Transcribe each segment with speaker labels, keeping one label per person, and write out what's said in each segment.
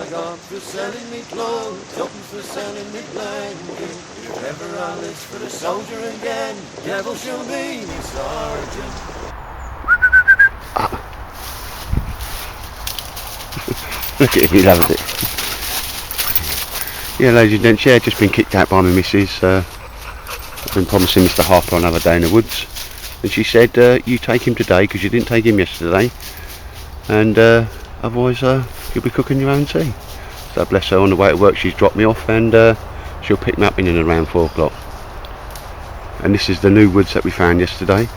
Speaker 1: I got for selling me clothes, tuppence for selling me blanket. If ever I list for the soldier again, devil shall be me sergeant.
Speaker 2: Look at him, he loves it. Yeah, ladies and gents, yeah, just been kicked out by my missus. I've been promising Mr. Harper another day in the woods, and she said, you take him today because you didn't take him yesterday, and otherwise you'll be cooking your own tea. So bless her, on the way to work she's dropped me off, and she'll pick me up in and around 4 o'clock. And this is the new woods that we found yesterday.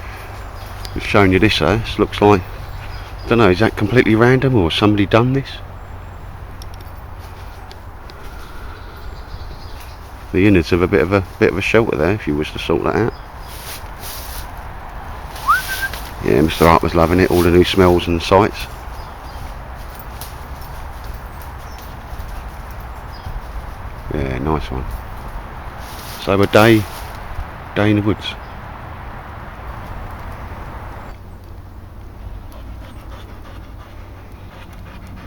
Speaker 2: We've shown you this. This looks like, I don't know, is that completely random or somebody done this? The innards of a bit of a shelter there, if you wish to sort that out. Yeah, Mr. Harper's loving it, all the new smells and sights. Yeah, nice one. So a day in the woods.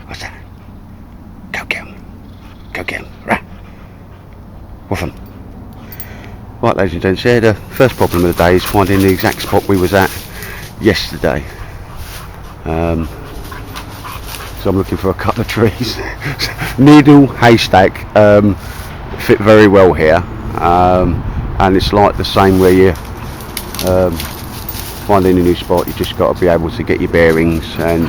Speaker 2: What's that? Go get him. Go get him. Right. Woof 'em. Right, ladies and gents, yeah, the first problem of the day is finding the exact spot we was at yesterday. So I'm looking for a couple of trees. Needle haystack fit very well here, and it's like the same where you finding a new spot. You just got to be able to get your bearings and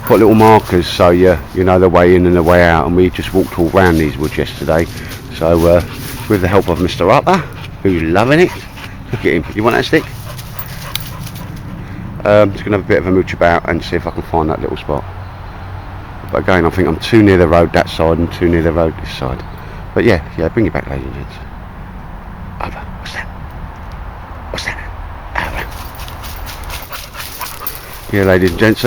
Speaker 2: put little markers so you know the way in and the way out. And we just walked all round these woods yesterday. So with the help of Mr. Harper, who's loving it. Look at him. You want that stick? Just gonna have a bit of a mooch about and see if I can find that little spot. But again, I think I'm too near the road that side and too near the road this side. But yeah, bring it back, ladies and gents. Over. What's that? What's that? Over. Yeah, ladies and gents,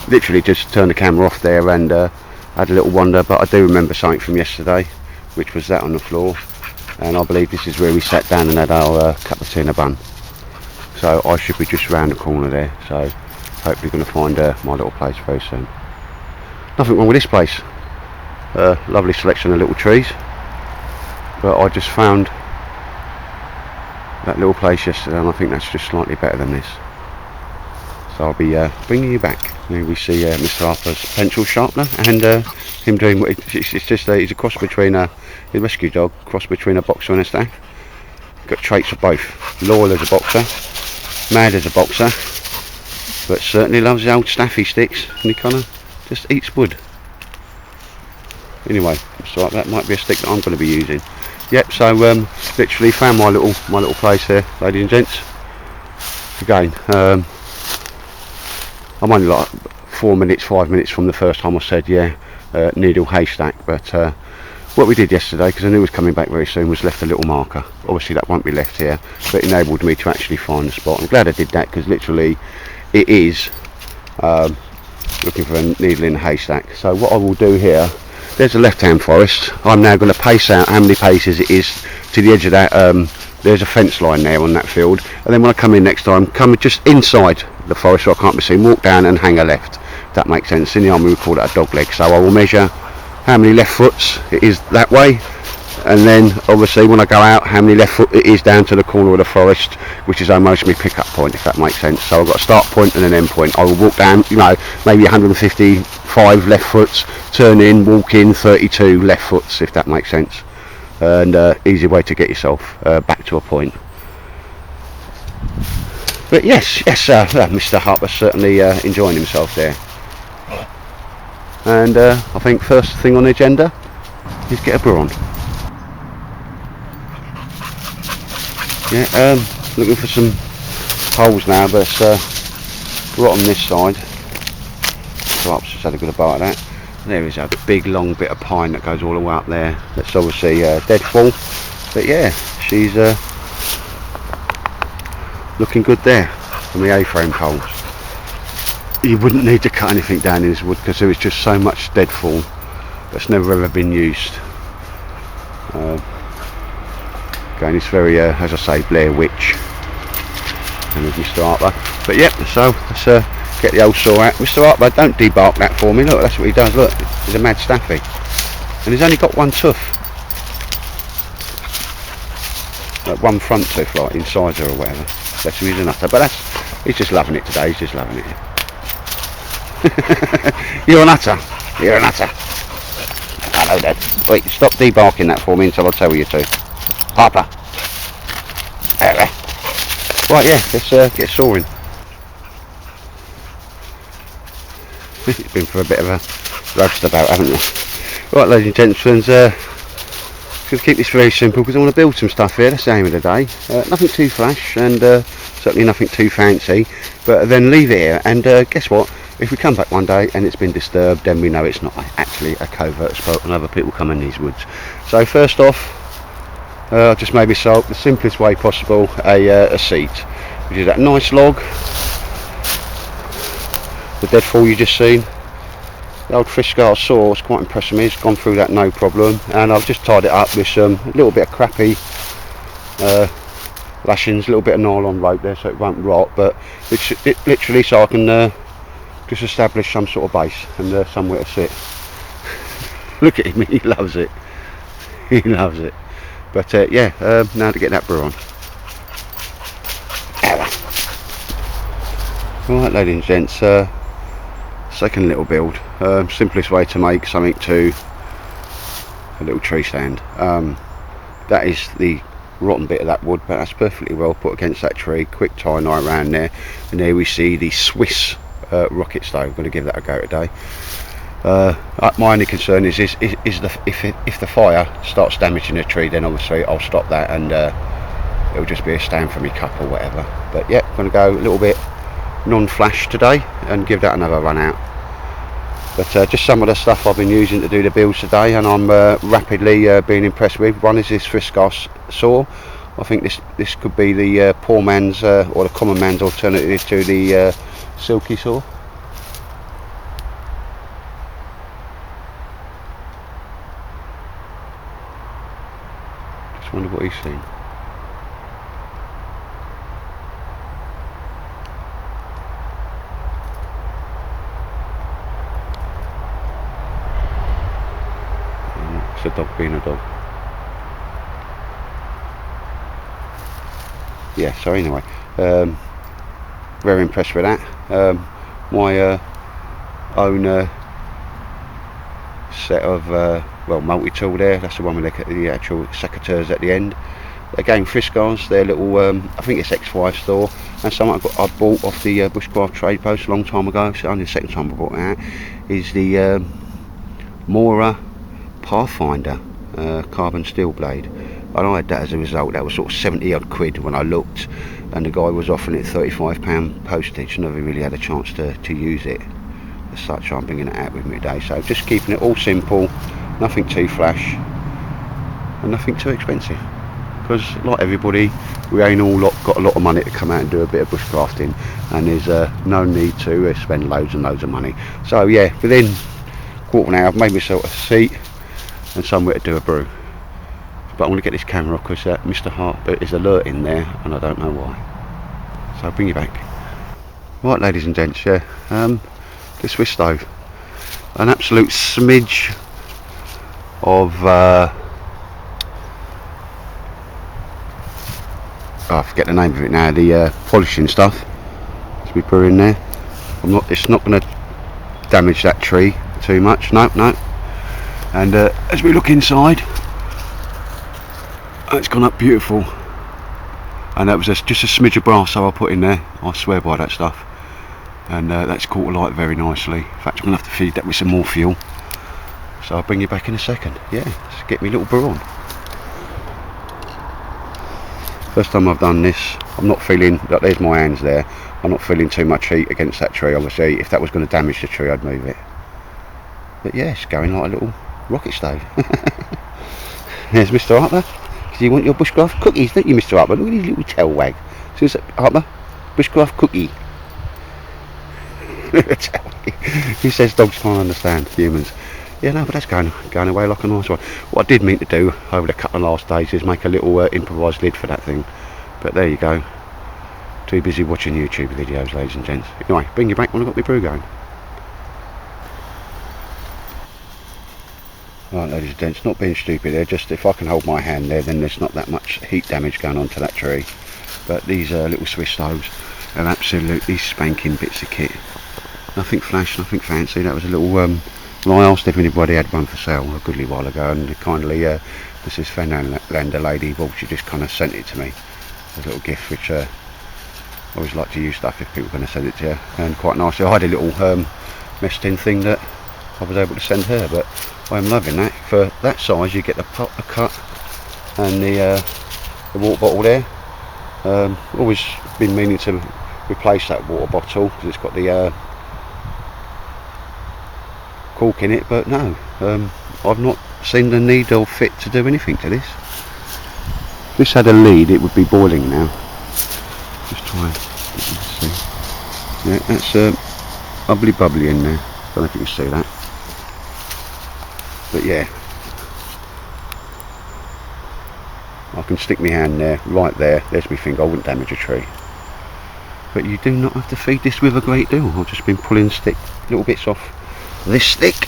Speaker 2: literally just turned the camera off there and had a little wander, but I do remember something from yesterday, which was that on the floor, and I believe this is where we sat down and had our cup of tea and a bun. So I should be just round the corner there, so hopefully going to find my little place very soon. Nothing wrong with this place. Lovely selection of little trees, but I just found that little place yesterday and I think that's just slightly better than this. So I'll be bringing you back. Here we see Mr. Harper's pencil sharpener and him doing what it's just he's a cross between a rescue dog, cross between a boxer and a staff. Got traits of both. Loyal as a boxer, mad as a boxer, but certainly loves the old staffy sticks, and he kind of just eats wood. Anyway, so that might be a stick that I'm going to be using. Yep. So literally found my little place here, ladies and gents. Again, I'm only like 5 minutes from the first time I said needle haystack, but what we did yesterday, because I knew it was coming back very soon, was left a little marker. Obviously that won't be left here, but it enabled me to actually find the spot. I'm glad I did that, because literally it is looking for a needle in a haystack. So what I will do here, there's a left-hand forest. I'm now going to pace out how many paces it is to the edge of that. There's a fence line there on that field, and then when I come in next time, come just inside the forest so I can't be seen, walk down and hang a left. If that makes sense. In the army we call that a dog leg. So I will measure how many left foots it is that way, and then obviously when I go out, how many left foot it is down to the corner of the forest, which is almost my pick-up point, if that makes sense. So I've got a start point and an end point. I will walk down, maybe 155 left foots, turn in, walk in 32 left foots, if that makes sense. And easy way to get yourself back to a point. But yes, Mr. Harper certainly enjoying himself there. And I think first thing on the agenda is get a brew on. Yeah, looking for some holes now, but right on this side. Perhaps just had a good bite of that. There is a big long bit of pine that goes all the way up there. That's obviously dead fall, but yeah, she's looking good there on the A-frame poles. You wouldn't need to cut anything down in this wood because there is just so much deadfall that's never ever been used. Again, it's very, as I say, Blair Witch and with Mr. Harper. But yep, so let's get the old saw out. Mr. Harper, don't debark that for me. Look, that's what he does. Look, he's a mad staffy. And he's only got one tooth. Like one front tooth, like incisor or whatever. That's who he's a nutter. But he's just loving it today. He's just loving it. You're a nutter. You're a nutter. Hello, Dad. Wait, stop debarking that for me until I tell you to. Harper. There. Right, yeah, let's get sawing. It's been for a bit of a roast about, haven't you? Right, ladies and gentlemen, going to keep this very simple because I want to build some stuff here. That's the aim of the day. Nothing too flash and certainly nothing too fancy, but then leave it here and guess what? If we come back one day and it's been disturbed, then we know it's not actually a covert spot and other people come in these woods. So first off, I just made myself the simplest way possible a seat, which is that nice log, the deadfall you just seen. The old Friscar saw was quite impressed with me. It's gone through that no problem, and I've just tied it up with some a little bit of crappy lashings, a little bit of nylon rope there so it won't rot, but it literally so I can just establish some sort of base and somewhere to sit. Look at him, he loves it. He loves it. But yeah, now to get that brew on. Right, ladies and gents, second little build. Simplest way to make something to a little tree stand. That is the rotten bit of that wood, but that's perfectly well put against that tree. Quick tie knot around there, and there we see the Swiss rocket stove. I'm going to give that a go today. My only concern is if the fire starts damaging the tree, then obviously I'll stop that and it'll just be a stand for me cup or whatever. But yeah, I'm going to go a little bit non-flash today and give that another run out. But just some of the stuff I've been using to do the builds today, and I'm rapidly being impressed with. One is this Friscar saw. I think this could be the poor man's or the common man's alternative to the silky saw. Just wonder what he's seen. It's a dog being a dog. Yeah, so anyway, very impressed with that. My own set of well, multi-tool there, that's the one with the actual secateurs at the end. Again, Friscars, their little I think it's X5 store, and something I bought off the bushcraft trade post a long time ago. So only the second time I bought it out is the Mora Pathfinder carbon steel blade, and I had that as a result. That was sort of 70 odd quid when I looked, and the guy was offering it £35 postage. Never really had a chance to use it as such. I'm bringing it out with me today, so just keeping it all simple, nothing too flash and nothing too expensive, because like everybody, we ain't all got a lot of money to come out and do a bit of bushcrafting, and there's no need to spend loads and loads of money. So yeah, within quarter of an hour I've made myself a seat and somewhere to do a brew. But I want to get this camera off because Mr. Harper is alerting there and I don't know why. So I'll bring you back. Right, ladies and gents, yeah, the Swiss stove. An absolute smidge of I forget the name of it now, the polishing stuff to be put in there. It's not going to damage that tree too much, no. And as we look inside, it's gone up beautiful, and that was just a smidge of brass so I put in there. I swear by that stuff, and that's caught alight very nicely. In fact, I'm going to have to feed that with some more fuel, so I'll bring you back in a second. Yeah, let's get me little brew on. First time I've done this, I'm not feeling, there's my hands there, I'm not feeling too much heat against that tree. Obviously if that was going to damage the tree I'd move it, but yeah, it's going like a little rocket stove. There's Mr. Harper. Do you want your bushcraft cookies, don't you, Mr. Harper? Look at his little tail wag. So Harper, bushcraft cookie. He says dogs can't understand humans. Yeah, no, but that's going away like a nice one. What I did mean to do over the couple of last days is make a little improvised lid for that thing. But there you go. Too busy watching YouTube videos, ladies and gents. Anyway, bring you back when I've got my brew going. Right, ladies and gents, not being stupid there, just if I can hold my hand there, then there's not that much heat damage going on to that tree. But these little Swiss stoves are absolutely spanking bits of kit. Nothing flash, nothing fancy. That was a little, well, I asked if anybody had one for sale a goodly while ago, and kindly, this is Finlander lady, well, she just kind of sent it to me as a little gift, which I always like to use stuff if people are going to send it to you, and quite nice. I had a little mesh tin thing that I was able to send her, but I'm loving that. For that size, you get the pot, the cut, and the water bottle there. Always been meaning to replace that water bottle because it's got the cork in it, but no, I've not seen the need or fit to do anything to this. If this had a lead, it would be boiling now. Just try and see. Yeah, that's bubbly in there. Don't know if you can see that, but yeah, I can stick my hand there, right there. There's my finger. I wouldn't damage a tree. But you do not have to feed this with a great deal. I've just been pulling little bits off this stick.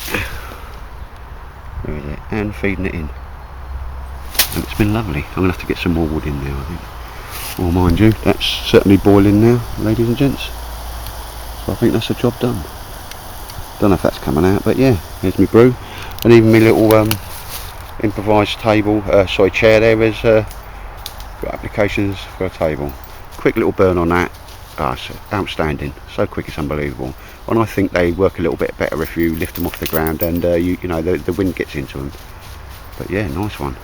Speaker 2: There is it, and feeding it in. And it's been lovely. I'm going to have to get some more wood in there, I think. Well, mind you, that's certainly boiling now, ladies and gents. So I think that's a job done. Don't know if that's coming out, but yeah, here's my brew. And even my little improvised table, chair there is got applications for a table. Quick little burn on that. It's outstanding. So quick, it's unbelievable. And I think they work a little bit better if you lift them off the ground and you know the wind gets into them. But yeah, nice one.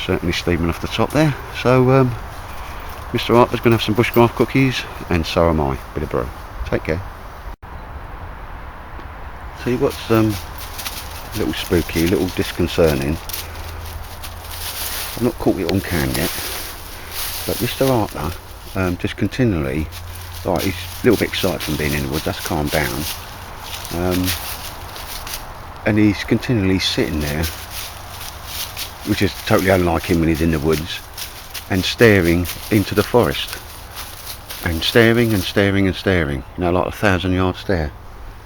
Speaker 2: Certainly steaming off the top there. So Mr. Harper's going to have some bushcraft cookies, and so am I. Bit of brew. Take care. Tell you what's a little spooky, a little disconcerting. I've not caught it on cam yet, but Mr. Harper just continually, right, he's a little bit excited from being in the woods. That's calmed down, and he's continually sitting there, which is totally unlike him when he's in the woods, and staring into the forest, and staring and staring and staring, you know, like a 1,000-yard stare.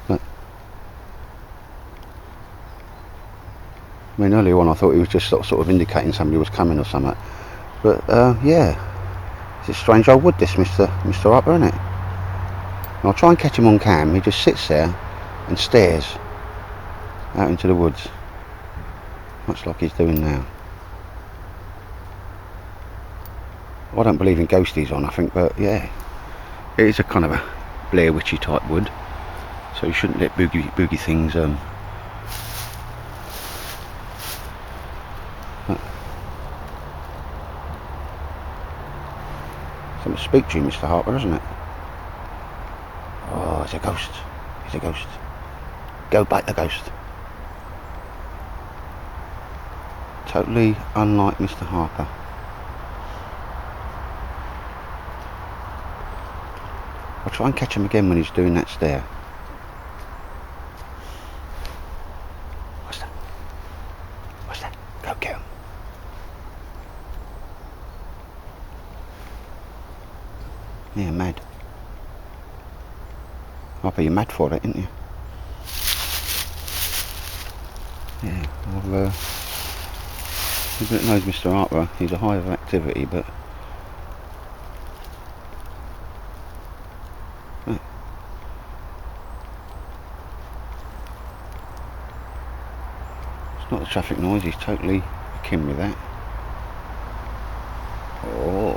Speaker 2: But I mean, earlier on I thought he was just sort of indicating somebody was coming or something, but yeah, it's a strange old wood this, Mr. Harper, isn't it? And I'll try and catch him on cam. He just sits there and stares out into the woods, much like he's doing now. I don't believe in ghosties on, I think, but yeah, it is a kind of a Blair Witchy type wood, so you shouldn't let boogie things something to speak to you, Mr. Harper, isn't it? Oh, it's a ghost. It's a ghost. Go bite the ghost. Totally unlike Mr. Harper. I'll try and catch him again when he's doing that stare. What's that? What's that? Go get him. Yeah, mad. Harper, you're mad for it, ain't you? Yeah, well, everybody that knows Mr. Harper, he's a hive of activity, but it's not the traffic noise, he's totally akin with that. Oh,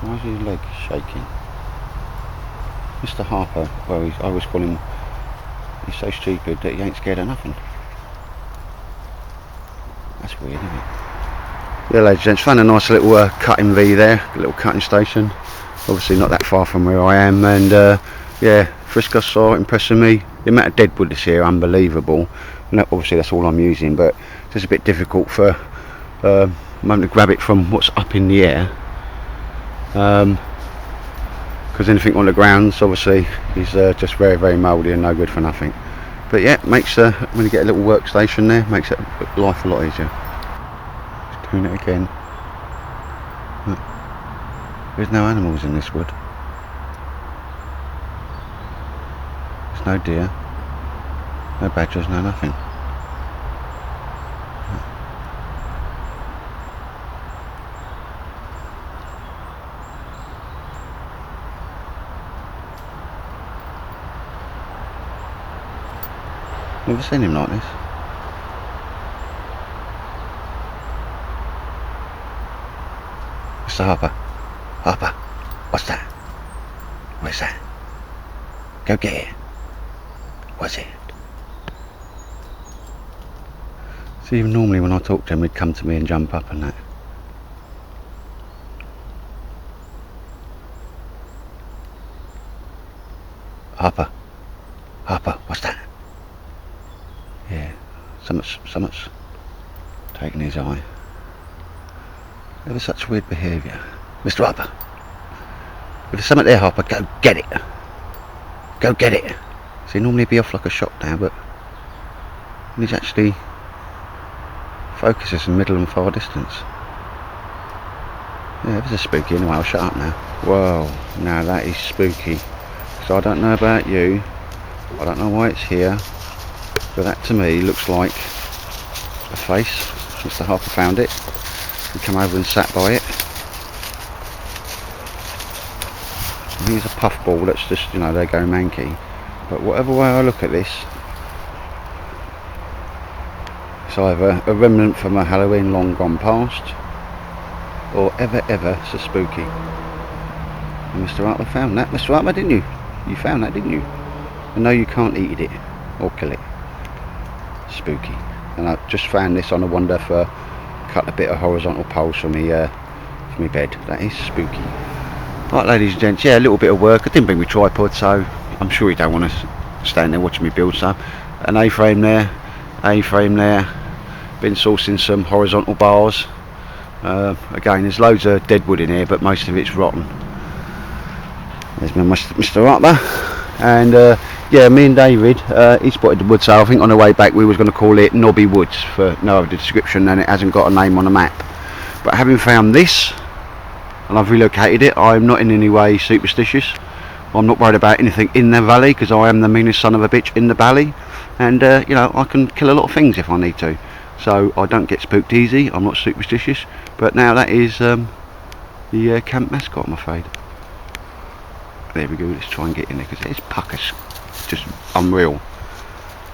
Speaker 2: why is his leg shaking? Mr. Harper, well, I always call him, he's so stupid that he ain't scared of nothing. That's weird, isn't it? Yeah, ladies and gents, found a nice little cutting V there, a little cutting station. Obviously not that far from where I am, and yeah, Frisco saw impressing me. The amount of deadwood this year, unbelievable. And obviously that's all I'm using, but it's just a bit difficult for a moment to grab it from what's up in the air. Because anything on the grounds obviously is just very, very mouldy and no good for nothing. But yeah, makes when you get a little workstation there, makes it life a lot easier. Just doing it again. There's no animals in this wood. There's no deer, no badgers, no nothing. Never seen him like this. Mr. Harper. Harper, what's that? Where's that? Go get it. What's it? See, even normally when I talk to him, he'd come to me and jump up and that. Harper. Harper, what's that? Yeah, something's taking his eye. Ever such weird behaviour. Mr. Harper. If there's something there, Harper, go get it. Go get it. See, normally he'd be off like a shot now, but he's actually focuses in middle and far distance. Yeah, this is spooky anyway. I'll shut up now. Whoa, now that is spooky. So I don't know about you. I don't know why it's here. But that to me looks like a face. Mr. Harper found it. He come over and sat by it. I think it's a puffball that's just, you know, they go manky. But whatever way I look at this, it's either a remnant from a Halloween long gone past, or ever so spooky. And Mr. Harper found that. Mr. Harper, didn't you? You found that, didn't you? And no, you can't eat it or kill it. Spooky. And I just found this on a wonder for cut a bit of horizontal poles for me bed. That is spooky. Right, ladies and gents, yeah, a little bit of work. I didn't bring my tripod, so I'm sure you don't want to stand there watching me build. So an A-frame there, A-frame there. Been sourcing some horizontal bars. Again, there's loads of dead wood in here, but most of it's rotten. There's my Mr. Harper. And yeah, me and David, he spotted the wood, so I think on the way back we was going to call it Knobby Woods for no other description, and it hasn't got a name on the map. But having found this, and I've relocated it, I'm not in any way superstitious. I'm not worried about anything in the valley, because I am the meanest son of a bitch in the valley, and you know, I can kill a lot of things if I need to. So I don't get spooked easy, I'm not superstitious. But now that is the camp mascot, I'm afraid. There we go, let's try and get in there, because it's puckers, just unreal.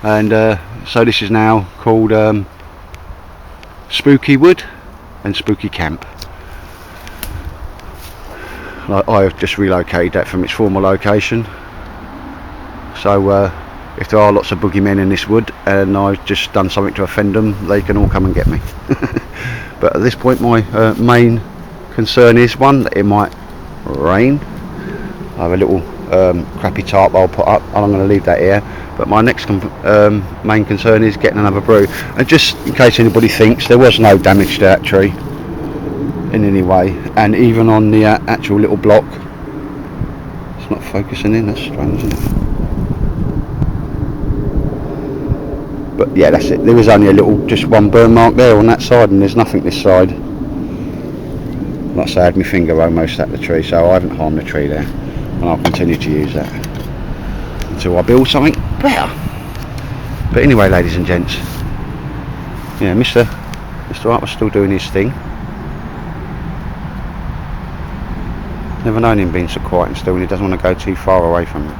Speaker 2: And so this is now called Spooky Wood and Spooky Camp. I've just relocated that from its former location, so if there are lots of boogeymen in this wood and I've just done something to offend them, they can all come and get me. But at this point my main concern is, one, that it might rain. I have a little crappy tarp I'll put up, and I'm going to leave that here. But my next main concern is getting another brew. And just in case anybody thinks, there was no damage to that tree in any way, and even on the actual little block, it's not focusing in. That's strange, isn't it? But yeah, that's it. There was only a little, just one burn mark there on that side, and there's nothing this side. Like I say, I had my finger almost at the tree, so I haven't harmed the tree there, and I'll continue to use that until I build something better. But anyway, ladies and gents, yeah, Mr. Harper's still doing his thing. Never known him being so quiet and still, and he doesn't want to go too far away from it.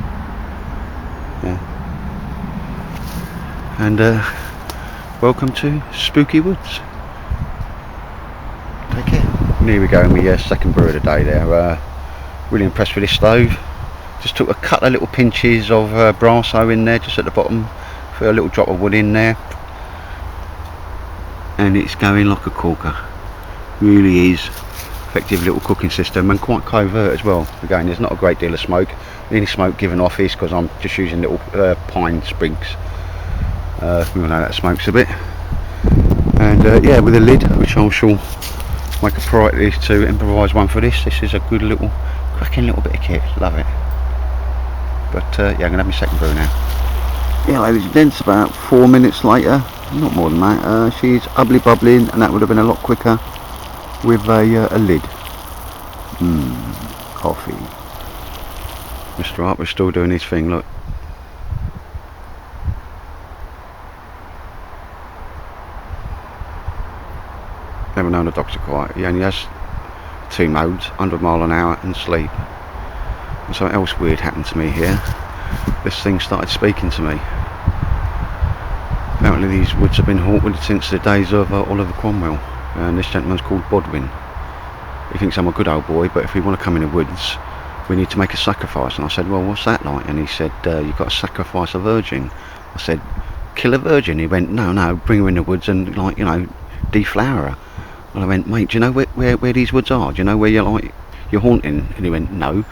Speaker 2: Yeah. And welcome to Spooky Woods. Take care. And here we go, my second brew of the day there. Really impressed with this stove. Just took a couple of little pinches of brasso in there, just at the bottom, for a little drop of wood in there. And it's going like a corker. Really is. Effective little cooking system, and quite covert as well. Again, there's not a great deal of smoke. The only smoke given off is because I'm just using little pine sprigs. We all know that smokes a bit. And yeah, with a lid, which I shall make a priority to improvise one for this. This is a good little, cracking little bit of kit. Love it. But yeah, I'm gonna have my second brew now. Yeah, ladies and gents, about 4 minutes later, not more than that. She's ubbly bubbling, and that would have been a lot quicker with a lid. Coffee. Mr. Harper's still doing his thing, look. Never known a dog to quiet. He only has 2 modes, 100 mile an hour and sleep. And something else weird happened to me here. This thing started speaking to me. Apparently these woods have been haunted since the days of Oliver Cromwell. And this gentleman's called Bodwin. He thinks I'm a good old boy, but if we want to come in the woods, we need to make a sacrifice. And I said, well, what's that like? And he said, you've got to sacrifice a virgin. I said, kill a virgin? He went, no, bring her in the woods and, like, you know, deflower her. And I went, mate, do you know where these woods are? Do you know where you're haunting? And he went, no.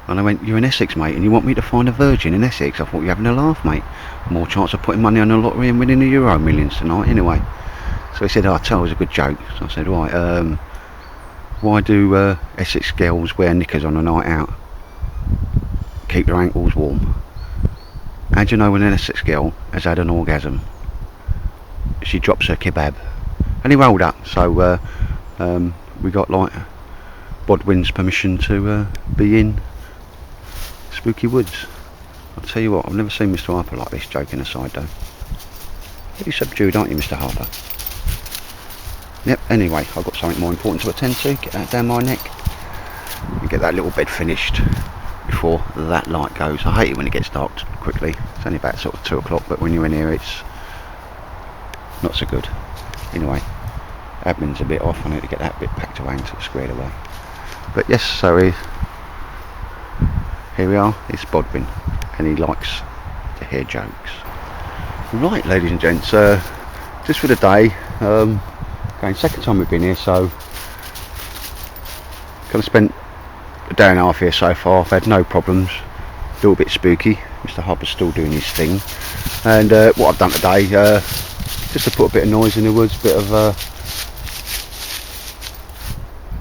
Speaker 2: And I went, you're in Essex, mate, and you want me to find a virgin in Essex? I thought you were having a laugh, mate. More chance of putting money on the lottery and winning the Euro Millions tonight, anyway. So he said, I tell it was a good joke. So I said, right, why do Essex girls wear knickers on a night out? Keep their ankles warm. How do you know when an Essex girl has had an orgasm? She drops her kebab. And he rolled up, so we got like Bodwin's permission to be in Spooky Woods. I'll tell you what, I've never seen Mr. Harper like this, joking aside though. You're subdued, aren't you, Mr. Harper? Yep, anyway, I've got something more important to attend to. Get that down my neck and get that little bed finished before that light goes. I hate it when it gets dark quickly. It's only about sort of 2 o'clock, but when you're in here it's not so good. Anyway, admin's a bit off. I need to get that bit packed away and sort of squared away. But yes, so here we are. It's Bodwin, and he likes to hear jokes. Right, ladies and gents, just for the day. Going second time we've been here, so kind of spent a day and a half here so far. I've had no problems. A little bit spooky. Mr. Harper's still doing his thing, and what I've done today, just to put a bit of noise in the woods, bit of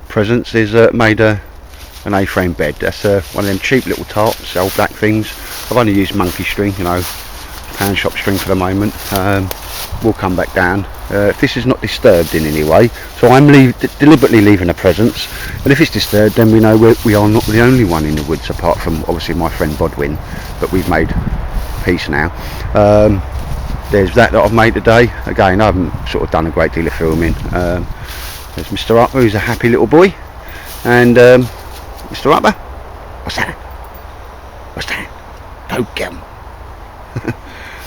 Speaker 2: presence, is made an A-frame bed. That's one of them cheap little tarps, old black things. I've only used monkey string, you know, pound shop string for the moment. We'll come back down. This is not disturbed in any way, so I'm deliberately leaving a presence, and if it's disturbed then we know we are not the only one in the woods, apart from obviously my friend Bodwin, but we've made peace now. There's that I've made today. Again, I haven't sort of done a great deal of filming. There's Mr. Harper, who's a happy little boy, and Mr. Harper, what's that? What's that? Don't get 'em.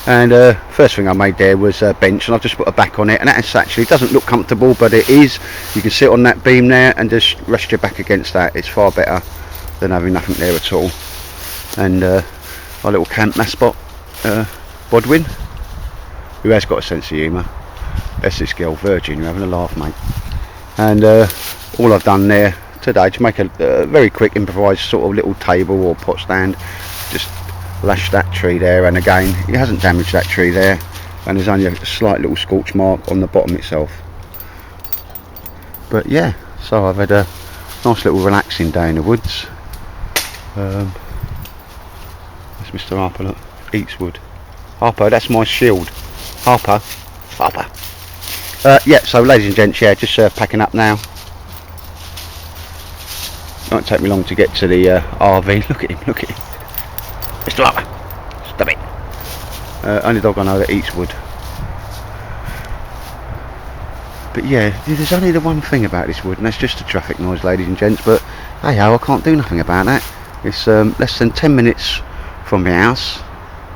Speaker 2: And first thing I made there was a bench, and I've just put a back on it, and that's actually, doesn't look comfortable, but it is. You can sit on that beam there and just rest your back against that. It's far better than having nothing there at all. And our little camp mascot, Bodwin, who has got a sense of humour. That's this girl Virgin, you're having a laugh, mate. And all I've done there today to make a very quick improvised sort of little table or pot stand, just lashed that tree there, and again he hasn't damaged that tree there, and there's only a slight little scorch mark on the bottom itself. But yeah, so I've had a nice little relaxing day in the woods. That's Mr. Harper, look, eats wood. Harper, that's my shield. Harper. Yeah, so ladies and gents, yeah, just packing up now. It won't take me long to get to the RV. Look at him. Mr. Harper, stop it. Only dog I know that eats wood. But yeah, there's only the one thing about this wood, and that's just the traffic noise, ladies and gents. But hey ho, I can't do nothing about that. It's less than 10 minutes from my house,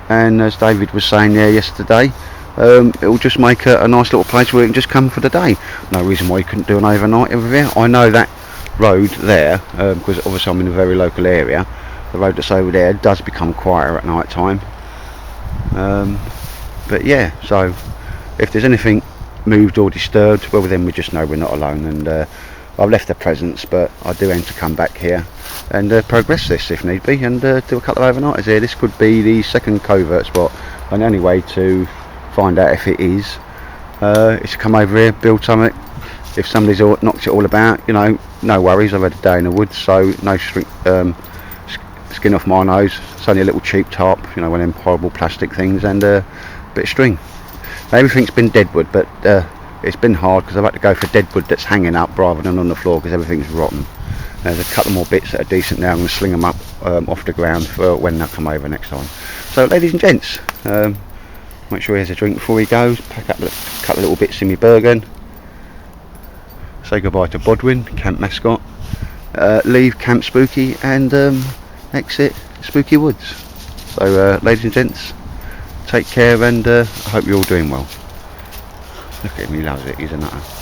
Speaker 2: and as David was saying there yesterday, it'll just make a nice little place where you can just come for the day. No reason why you couldn't do an overnight over here. I know that road there, because obviously I'm in a very local area. The road that's over there does become quieter at night time. But yeah, so if there's anything moved or disturbed, well then we just know we're not alone. And I've left a presence, but I do aim to come back here and progress this if need be, and do a couple of overnighters here. This could be the second covert spot, and the only way to find out if it is to come over here, build something. If somebody's knocks it all about, you know, no worries. I've had a day in the woods, so no skin off my nose. It's only a little cheap tarp, you know, one of them horrible plastic things, and a bit of string. Now, everything's been deadwood, but it's been hard because I've had to go for deadwood that's hanging up rather than on the floor because everything's rotten. There's a couple more bits that are decent now. I'm going to sling them up off the ground for when they'll come over next time. So ladies and gents, make sure he has a drink before he goes, pack up a couple of little bits in my Bergen, say goodbye to Bodwin, camp mascot, leave Camp Spooky and exit Spooky Woods. So ladies and gents, take care, and I hope you're all doing well. Look at him, he loves it, he's a nutter.